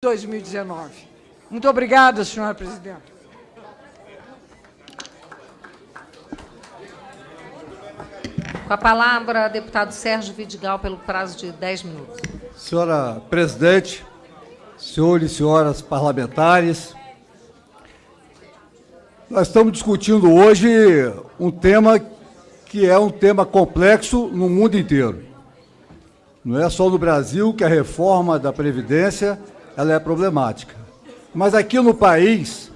2019. Muito obrigada, senhora presidenta. Com a palavra, deputado Sérgio Vidigal, pelo prazo de 10 minutos. Senhora presidente, senhores e senhoras parlamentares, nós estamos discutindo hoje um tema que é um tema complexo no mundo inteiro. Não é só no Brasil que a reforma da Previdência ela é problemática. Mas aqui no país,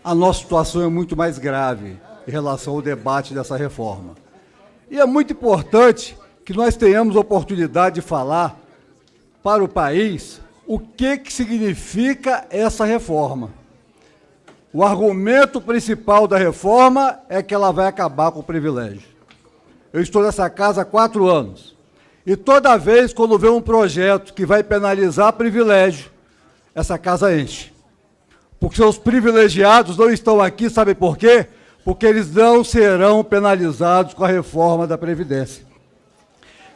a nossa situação é muito mais grave em relação ao debate dessa reforma. E é muito importante que nós tenhamos a oportunidade de falar para o país o que significa essa reforma. O argumento principal da reforma é que ela vai acabar com o privilégio. Eu estou nessa casa há 4 anos. E toda vez, quando vê um projeto que vai penalizar privilégio, essa casa enche. Porque os privilegiados não estão aqui, sabe por quê? Porque eles não serão penalizados com a reforma da Previdência.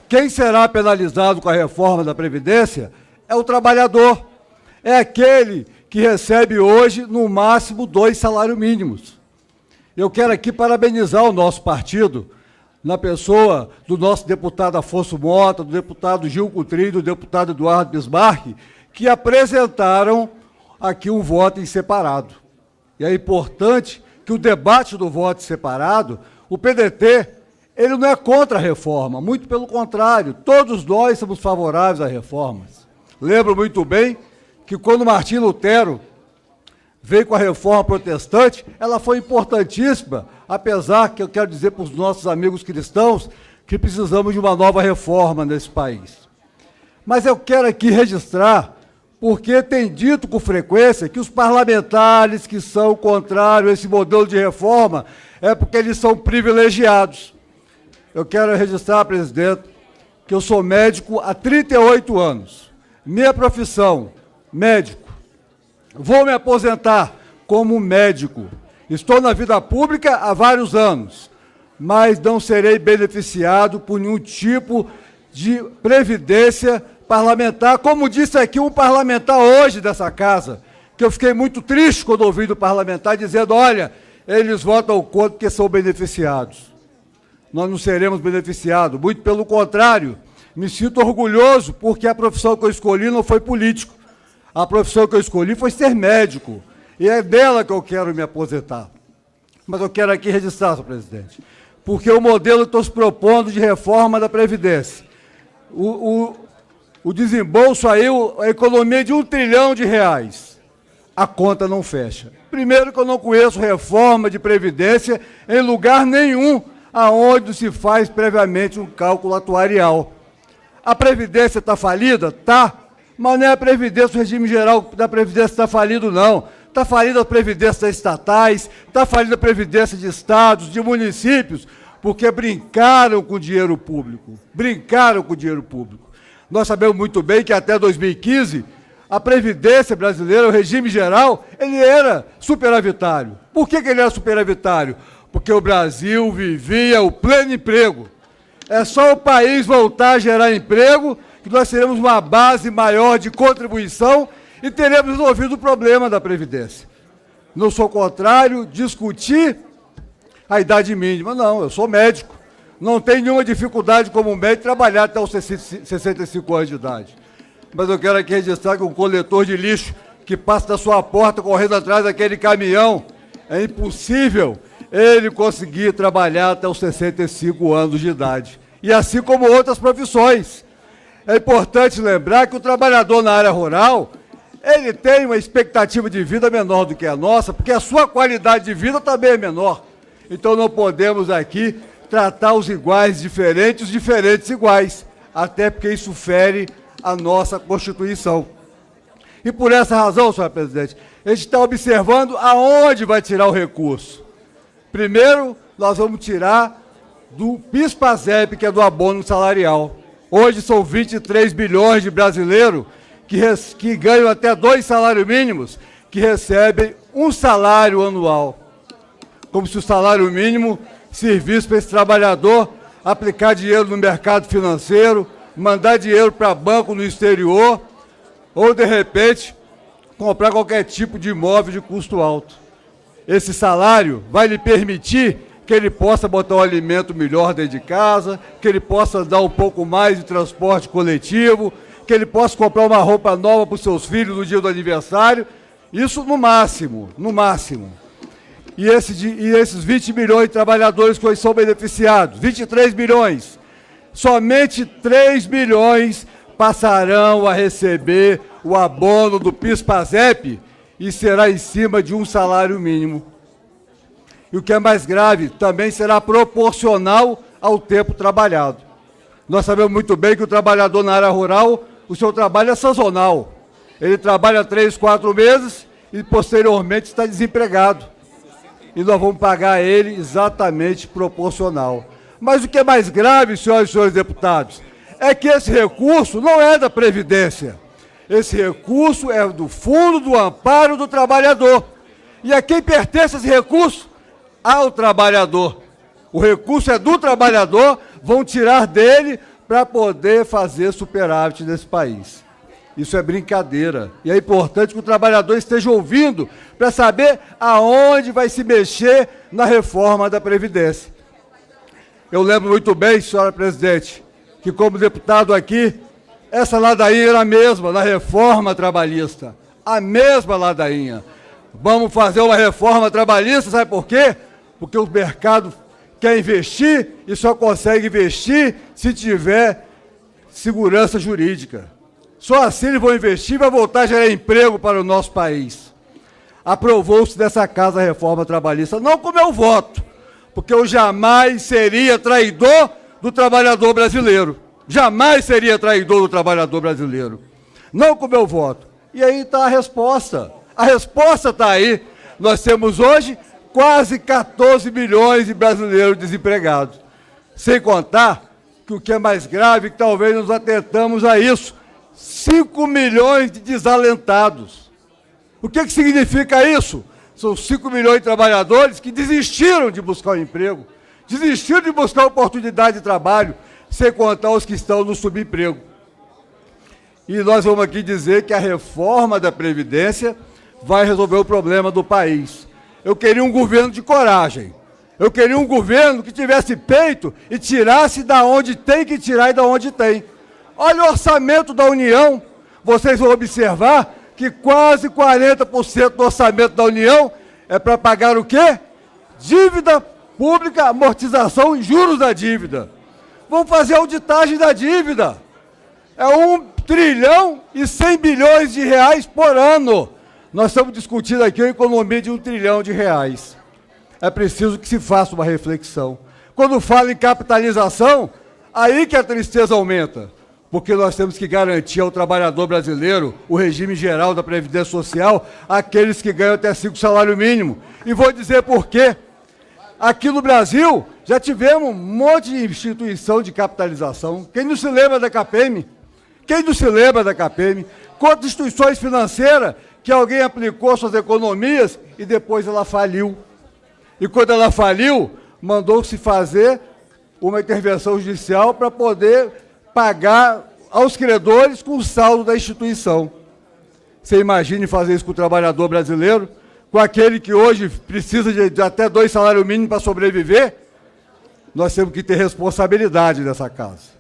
Quem será penalizado com a reforma da Previdência é o trabalhador. É aquele que recebe hoje, no máximo, 2 salários mínimos. Eu quero aqui parabenizar o nosso partido, na pessoa do nosso deputado Afonso Mota, do deputado Gil Coutrinho, do deputado Eduardo Bismarck, que apresentaram aqui um voto em separado. E é importante que o debate do voto separado, o PDT, ele não é contra a reforma, muito pelo contrário, todos nós somos favoráveis a reformas. Lembro muito bem que quando Martim Lutero veio com a reforma protestante, ela foi importantíssima, apesar que eu quero dizer para os nossos amigos cristãos que precisamos de uma nova reforma nesse país. Mas eu quero aqui registrar, porque tem dito com frequência que os parlamentares que são contrários a esse modelo de reforma é porque eles são privilegiados. Eu quero registrar, presidente, que eu sou médico há 38 anos. Minha profissão, médico. Vou me aposentar como médico. Estou na vida pública há vários anos, mas não serei beneficiado por nenhum tipo de previdência parlamentar, como disse aqui um parlamentar hoje dessa casa, que eu fiquei muito triste quando ouvi do parlamentar dizendo, olha, eles votam contra porque são beneficiados. Nós não seremos beneficiados, muito pelo contrário, me sinto orgulhoso porque a profissão que eu escolhi não foi político. A profissão que eu escolhi foi ser médico, e é dela que eu quero me aposentar. Mas eu quero aqui registrar, senhor presidente, porque o modelo que estou se propondo de reforma da Previdência, o desembolso aí, a economia de R$1 trilhão, a conta não fecha. Primeiro que eu não conheço reforma de Previdência em lugar nenhum aonde se faz previamente um cálculo atuarial. A Previdência está falida? Está. Mas não é a Previdência, o regime geral da Previdência está falido, não. Está falida a Previdência das estatais, está falida a Previdência de estados, de municípios, porque brincaram com o dinheiro público. Brincaram com o dinheiro público. Nós sabemos muito bem que até 2015, a Previdência brasileira, o regime geral, ele era superavitário. Por que ele era superavitário? Porque o Brasil vivia o pleno emprego. É só o país voltar a gerar emprego que nós teremos uma base maior de contribuição e teremos resolvido o problema da Previdência. Não sou contrário, discutir a idade mínima. Não, eu sou médico. Não tenho nenhuma dificuldade como médico trabalhar até os 65 anos de idade. Mas eu quero aqui registrar que um coletor de lixo que passa da sua porta correndo atrás daquele caminhão, é impossível ele conseguir trabalhar até os 65 anos de idade. E assim como outras profissões. É importante lembrar que o trabalhador na área rural, ele tem uma expectativa de vida menor do que a nossa, porque a sua qualidade de vida também é menor. Então não podemos aqui tratar os iguais diferentes, os diferentes iguais, até porque isso fere a nossa Constituição. E por essa razão, senhor presidente, a gente está observando aonde vai tirar o recurso. Primeiro, nós vamos tirar do PIS/PASEP, que é do abono salarial. Hoje são 23 bilhões de brasileiros que ganham até 2 salários mínimos, que recebem um salário anual. Como se o salário mínimo serviço para esse trabalhador aplicar dinheiro no mercado financeiro, mandar dinheiro para banco no exterior, ou, de repente, comprar qualquer tipo de imóvel de custo alto. Esse salário vai lhe permitir que ele possa botar um alimento melhor dentro de casa, que ele possa dar um pouco mais de transporte coletivo, que ele possa comprar uma roupa nova para os seus filhos no dia do aniversário. Isso no máximo, no máximo. E esses 20 milhões de trabalhadores que hoje são beneficiados, 23 milhões, somente 3 milhões passarão a receber o abono do PIS/PASEP e será em cima de um salário mínimo. E o que é mais grave, também será proporcional ao tempo trabalhado. Nós sabemos muito bem que o trabalhador na área rural, o seu trabalho é sazonal. Ele trabalha 3, 4 meses e posteriormente está desempregado. E nós vamos pagar ele exatamente proporcional. Mas o que é mais grave, senhoras e senhores deputados, é que esse recurso não é da Previdência. Esse recurso é do Fundo do Amparo do Trabalhador. E a quem pertence esse recurso? Ao trabalhador. O recurso é do trabalhador, vão tirar dele para poder fazer superávit nesse país. Isso é brincadeira. E é importante que o trabalhador esteja ouvindo para saber aonde vai se mexer na reforma da Previdência. Eu lembro muito bem, senhora presidente, que como deputado aqui, essa ladainha era a mesma na reforma trabalhista. A mesma ladainha. Vamos fazer uma reforma trabalhista, sabe por quê? Porque o mercado quer investir e só consegue investir se tiver segurança jurídica. Só assim eles vão investir e vai voltar a gerar emprego para o nosso país. Aprovou-se dessa casa a reforma trabalhista, não com meu voto, porque eu jamais seria traidor do trabalhador brasileiro. Jamais seria traidor do trabalhador brasileiro. Não com meu voto. E aí está a resposta. A resposta está aí. Nós temos hoje quase 14 milhões de brasileiros desempregados. Sem contar que o que é mais grave, que talvez nos atentamos a isso, 5 milhões de desalentados. O que significa isso? São 5 milhões de trabalhadores que desistiram de buscar um emprego, desistiram de buscar oportunidade de trabalho, sem contar os que estão no subemprego. E nós vamos aqui dizer que a reforma da Previdência vai resolver o problema do país. Eu queria um governo de coragem. Eu queria um governo que tivesse peito e tirasse da onde tem que tirar e da onde tem. Olha o orçamento da União. Vocês vão observar que quase 40% do orçamento da União é para pagar o quê? Dívida pública, amortização e juros da dívida. Vamos fazer a auditagem da dívida. É 1 trilhão e 100 bilhões de reais por ano. Nós estamos discutindo aqui a economia de 1 trilhão de reais. É preciso que se faça uma reflexão. Quando fala em capitalização, aí que a tristeza aumenta. Porque nós temos que garantir ao trabalhador brasileiro o regime geral da Previdência Social, aqueles que ganham até 5 salários mínimos. E vou dizer por quê. Aqui no Brasil, já tivemos um monte de instituição de capitalização. Quem não se lembra da CAPEM? Quem não se lembra da CAPEM? Quantas instituições financeiras que alguém aplicou suas economias e depois ela faliu. E quando ela faliu, mandou-se fazer uma intervenção judicial para poder pagar aos credores com o saldo da instituição. Você imagine fazer isso com o trabalhador brasileiro, com aquele que hoje precisa de até 2 salários mínimos para sobreviver? Nós temos que ter responsabilidade nessa casa.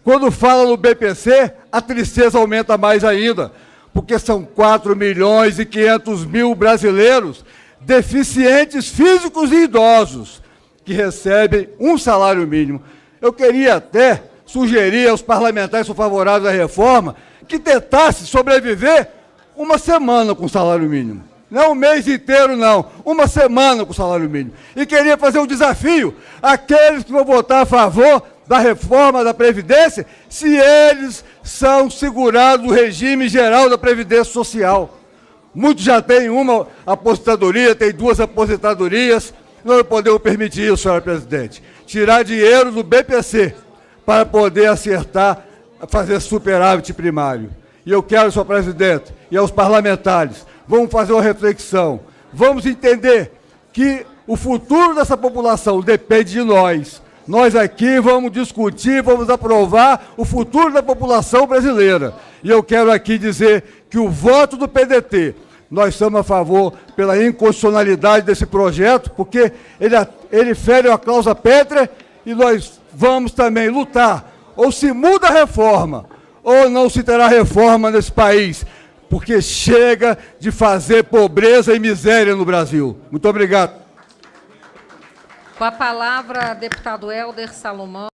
Quando fala no BPC, a tristeza aumenta mais ainda, porque são 4 milhões e 500 mil brasileiros deficientes físicos e idosos que recebem um salário mínimo. Eu queria até sugerir aos parlamentares que são favoráveis à reforma que tentasse sobreviver uma semana com salário mínimo. Não um mês inteiro, não. Uma semana com salário mínimo. E queria fazer um desafio àqueles que vão votar a favor da reforma da Previdência, se eles são segurados do regime geral da Previdência Social. Muitos já têm uma aposentadoria, têm 2 aposentadorias. Nós não podemos permitir isso, senhora presidente. Tirar dinheiro do BPC para poder acertar, fazer superávit primário. E eu quero, senhor presidente, e aos parlamentares, vamos fazer uma reflexão. Vamos entender que o futuro dessa população depende de nós. Nós aqui vamos discutir, vamos aprovar o futuro da população brasileira. E eu quero aqui dizer que o voto do PDT, nós estamos a favor pela inconstitucionalidade desse projeto, porque ele fere a cláusula pétrea e nós vamos também lutar. Ou se muda a reforma, ou não se terá reforma nesse país, porque chega de fazer pobreza e miséria no Brasil. Muito obrigado. Com a palavra, deputado Helder Salomão.